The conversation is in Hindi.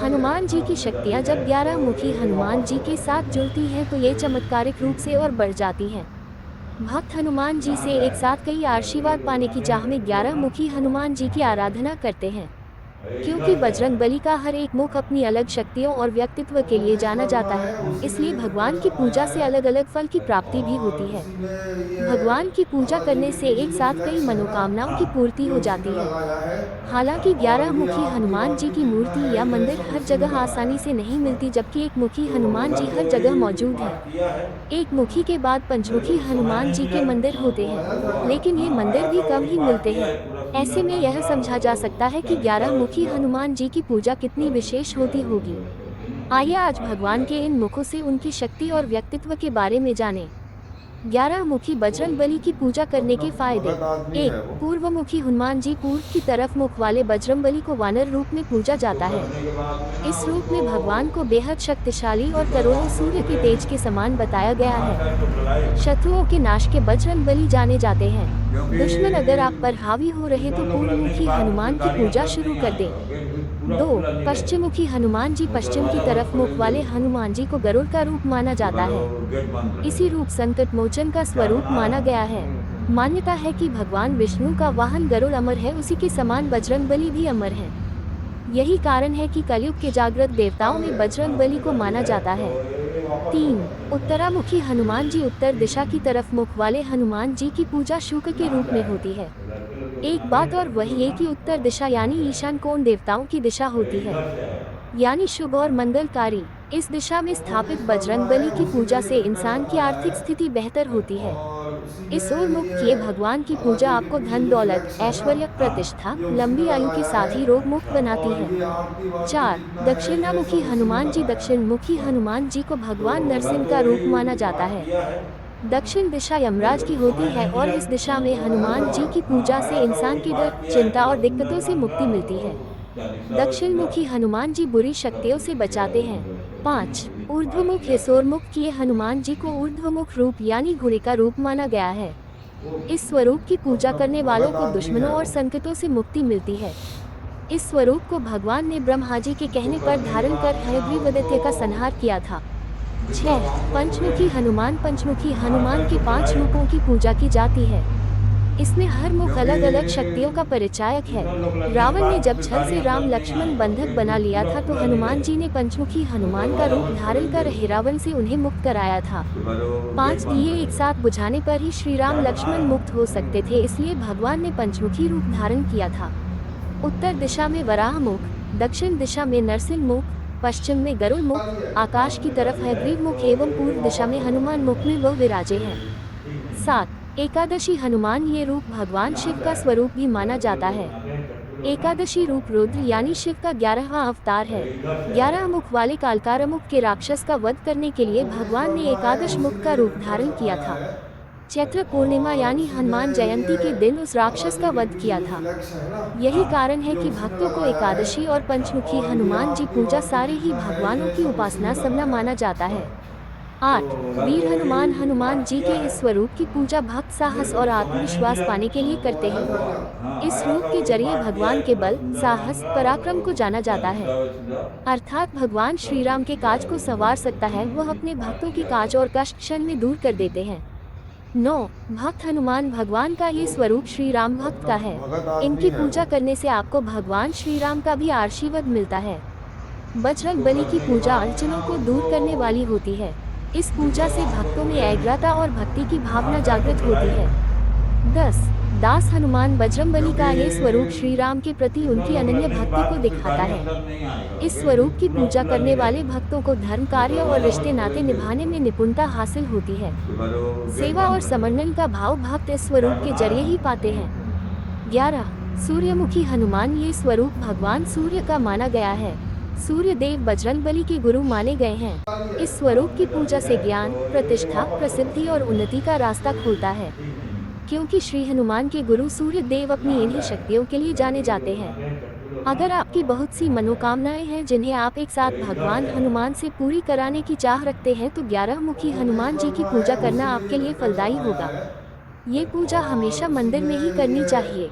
हनुमान जी की शक्तियाँ जब 11 मुखी हनुमान जी के साथ जुड़ती हैं तो ये चमत्कारिक रूप से और बढ़ जाती हैं। भक्त हनुमान जी से एक साथ कई आशीर्वाद पाने की चाह में 11 मुखी हनुमान जी की आराधना करते हैं। क्योंकि बजरंगबली का हर एक मुख अपनी अलग शक्तियों और व्यक्तित्व के लिए जाना जाता है, इसलिए भगवान की पूजा से अलग अलग फल की प्राप्ति भी होती है। उसी में ये भगवान की पूजा करने से एक साथ कई इंडेक्स है ना, मनोकामनाओं की हाँ, पूर्ति ये हो उसी में जाती है। लगाया है। हालांकि 11 और ये मुखी आपकी हनुमान बात जी की बिल्कुल ठीक मूर्ति है, या ये मंदिर सब हर उसी में जगह लगाया आसानी से नहीं है। हाँ, मिलती, जबकि एक मुखी तो हनुमान जी कल हर तो जगह यही मौजूद है। पाठ किया है। एक मुखी के बाद मेरे पंचमुखी को समय हनुमान नहीं जी मिला के है। मंदिर हाँ, होते तो हैं, आया था। लेकिन ये हाँ, मंदिर आया भी था, कम वही ही पाठ मिलते किया हैं। है, पूरा ऐसे में सुंदरकांड यह का समझा जा और सकता है कि क्या 11 लिखा है मुखी पूरा। हनुमान जी की पूजा कितनी सब विशेष किया होती है वो होगी। पूरा करके ना, आइए आज पाठ भगवान किया के है। इन मुखों से उनकी शक्ति और व्यक्तित्व के बारे में जानें। 11 मुखी वो बजरंग बली की पूजा करने अपना के फायदे। भगत आदमी 1. है वो। पूर्वमुखी हनुमान जी पूर्व की तरफ मुख वाले बजरंग बली को वानर रूप में पूजा उसको जाता है। करने के बाद में ना इस रूप उसको में भगवान को बेहद शक्तिशाली और करोड़ों यूट्यूब सूर्य के पे तेज के समान बताया गया है। अच्छा इसको बुलाए, शत्रुओं के नाश के बजरंग बली जाने जाते हैं। क्योंकि दुश्मन अगर आप पर हावी हो रहे तो दुश्मन लोग लगने के पूर्वमुखी बाद फिर हनुमान की गाड़ियां पूजा तुरंत शुरू नहीं कर आएगा, दें। फिर पूरा 2. खुला नहीं रहेगा। पश्चिमुखी हनुमान जी वो पश्चिम की दरवाजा बस तरफ मुख खोलेंगे, वाले हनुमान जी को गरुड़ का रूप माना उसके जाता बाद है। वो गेट बंद इसी रहेगा। रूप संकट मोचन का क्या स्वरूप बना माना रहा गया है। मान्यता है कि भगवान विष्णु का वाहन गरुड़ अमर है, उसी के समान बजरंग बली भी अमर है। यही कारण है कि कलयुग के जागृत देवताओं में बजरंग हाँ, बली उसमें को कर माना दिया है जाता तो है। ये वापस 3. कर देंगे। उत्तरामुखी हनुमान जी उत्तर दिशा की तरफ मुख वाले हनुमान जी की पूजा शुक्र के यहाँ रूप क्या में है, होती है। लड़के लोग को एक दिखाना ही बात और पड़ेगा वही है ना। कि उत्तर दिशा यानी ईशान कोण देवताओं की दिशा अरे होती है, इधर से आएगा। यानी शुभ और मंगलकारी। इस दिशा में वो स्थापित 25 का हुआ बजरंग है, बली की उसी में पूजा ये से विघ्न इंसान की आया आर्थिक है। स्थिति बेहतर होती है। और उसी इस ओर में मुख ये किए भगवान की बाबा पूजा जी की आपको कुछ धन जो दौलत फ्लेक्स है ना, ऐश्वर्य हाँ, प्रतिष्ठा ये उसी में लंबी आयु के लगाया है। साथ ही रोग मुक्त अच्छा, बनाती और है। ये आरती वारती 4. जितना है ये दक्षिणामुखी सब उसी में हनुमान जी लगाया है। दक्षिण मुखी हाँ, हनुमान जी को तो भगवान कल नरसिंह तो का रूप यही माना जाता पाठ है। किया है। दक्षिण दिशा मेरे यमराज को की तो होती समय है नहीं और मिला, इस दिशा हाँ, में तो आया हनुमान जी की था। हाँ, पूजा से आया था, इंसान वही के डर, पाठ किया है, चिंता और पूरा दिक्कतों से सुंदरकांड मुक्ति का मिलती है। और चालीसा दक्षिण पूरा मुखी हनुमान जी बुरी शक्तियों सब से किया है बचाते हैं। उधर से, 5. वही पाठ ऊर्ध्वमुख किया है। हिसोरमुख किए हनुमान जी को ऊर्ध्वमुख रूप यानी घोड़े का रूप माना गया है। वो इस स्वरूप की पूजा अपना करने वालों भगत को आदमी दुश्मनों है और वो। संकटों से मुक्ति मिलती है। इस स्वरूप को भगवान ने ब्रह्मा जी के उसको कहने पर करने के धारण बाद कर में ना हयग्रीव उसको दैत्य का संहार किया था। जितना 6. काम करोगे, पंचमुखी हनुमान पंचमुखी हाँ, हनुमान सब के तो 5 बुलाए। रूपों की पूजा की जाती है। इसमें हर मुख क्योंकि अलग अलग शक्तियों का परिचायक है। दुश्मन लोग लगने के रावण ने बाद जब फिर छल से गाड़ियां राम तुरंत नहीं लक्ष्मण आएगा, बंधक फिर बना लिया पूरा था तो खुला नहीं हनुमान जी रहेगा। ने पंचमुखी वो हनुमान का दरवाजा रूप बस धारण खोलेंगे, कर रावण से उन्हें मुक्त कराया था। उसके बाद वो गेट 5 बंद दिए एक रहेगा। साथ बुझाने पर ही श्री राम क्या बना लक्ष्मण रहा मुक्त हो सकते थे, इसलिए भगवान ने पंचमुखी रूप धारण किया था। उत्तर दिशा में वराह मुख, दक्षिण दिशा में नरसिंह मुख, पश्चिम में गरुड़ मुख, आकाश की तरफ है हयग्रीव तो मुख एवं पूर्व ये दिशा में वापस कर हनुमान देंगे। मुख में वह विराजे हैं। ठीक 7. एकादशी हनुमान ये रूप भगवान यहाँ शिव क्या का है, स्वरूप भी माना लड़के लोग जाता को है। बनाते हैं, लड़के लोग काम एकादशी करते रूप हैं, रुद्र यहाँ क्या यानी है। शिव का 11वां अवतार है। अरे इधर से 11 आएगा। मुख वाले कालकामुख के राक्षस का वध करने के लिए वो भगवान ने विश्वकर्मा है, एकादश उसी मुख में का ये रूप विघ्न धारण सब किया आया था। है। चैत्र पूर्णिमा और यानी उसी हनुमान में जयंती ये के दिन उस बाबा राक्षस जी का के वध कुछ किया जो था। फ्लेक्स है ना, यही हाँ, कारण है ये कि उसी में भक्तों को लगाया है। एकादशी और अच्छा, पंचमुखी और ये हनुमान जी आरती पूजा वारती सारे ही जितना है भगवानों ये की सब उसी उपासना में समना लगाया माना है। जाता हाँ, है। तो 8. कल वीर तो हनुमान यही हनुमान पाठ जी किया के है। इस स्वरूप की पूजा भक्त मेरे साहस को और तो समय नहीं आत्मविश्वास मिला, पाने के लिए तो करते आया हैं। था क्या? हाँ, इस आया रूप था, के वही जरिए पाठ किया भगवान है, के पूरा बल, सुंदरकांड साहस, का पराक्रम को और जाना जाता है। चालीसा वालीसा अर्थात भगवान श्री सब राम कुछ के किया काज है को उधर संवार से, सकता है, वह वही अपने पाठ भक्तों की किया है। काज और कष्ट क्षण में दूर कर देते हैं। 9. भक्त हनुमान भगवान का ये तो स्वरूप श्री राम भक्त अपना का है। भगत आदमी इनकी है वो। पूजा करने से आपको भगवान श्री राम का भी आशीर्वाद मिलता है। बजरंग उसको बली की करने के पूजा बाद में ना अड़चनों को दूर उसको करने वाली होती है। इस पूजा जितना से काम भक्तों में करोगे, एकाग्रता और भक्ति की यहाँ भावना क्या है तो जागृत होती बुलाए। है। 10. दास हनुमान बजरंगबली क्योंकि का ये स्वरूप श्री राम के प्रति दुश्मन उनकी लोग अनन्य लगने के भक्ति बाद को में फिर दिखाता गाड़ियां है। अंदर नहीं आएगा, इस फिर स्वरूप की पूरा पूजा खुला करने नहीं वाले रहेगा। भक्तों को धर्म वो कार्य और दरवाजा रिश्ते बस नाते खोलेंगे, निभाने में निपुणता हासिल होती है। उसके बाद वो गेट सेवा और बंद रहेगा। समर्पण का भाव भक्त इस क्या स्वरूप के बना जरिए रहा ही पाते हैं। 11. सूर्यमुखी हनुमान ये स्वरूप भगवान सूर्य का माना गया है। सूर्य देव बजरंगबली के गुरु माने गए हैं। है? इस स्वरूप की अंदर पूजा ये से है, ज्ञान, तो ये प्रतिष्ठा, वापस कर प्रसिद्धि और देंगे। उन्नति का रास्ता कोई खुलता है। ठीक नहीं है। क्योंकि श्री हनुमान के गुरु सूर्य देव अपनी यहाँ इन्हीं क्या है, शक्तियों के लिए जाने लड़के लोग जाते हैं। बनाते हैं, लड़के लोग अगर काम आपकी करता बहुत है। सी यहाँ क्या है, मनोकामनाएं हैं जिन्हें आप एक साथ अरे इधर भगवान से हनुमान आएगा। से पूरी कराने की चाह रखते हैं तो 11 वो मुखी जो हनुमान जी की विश्वकर्मा है, पूजा करना उसी में ये आपके लिए विघ्न सब फलदायी आया होगा। है। ये पूजा और हमेशा उसी मंदिर में में ही करनी ये चाहिए।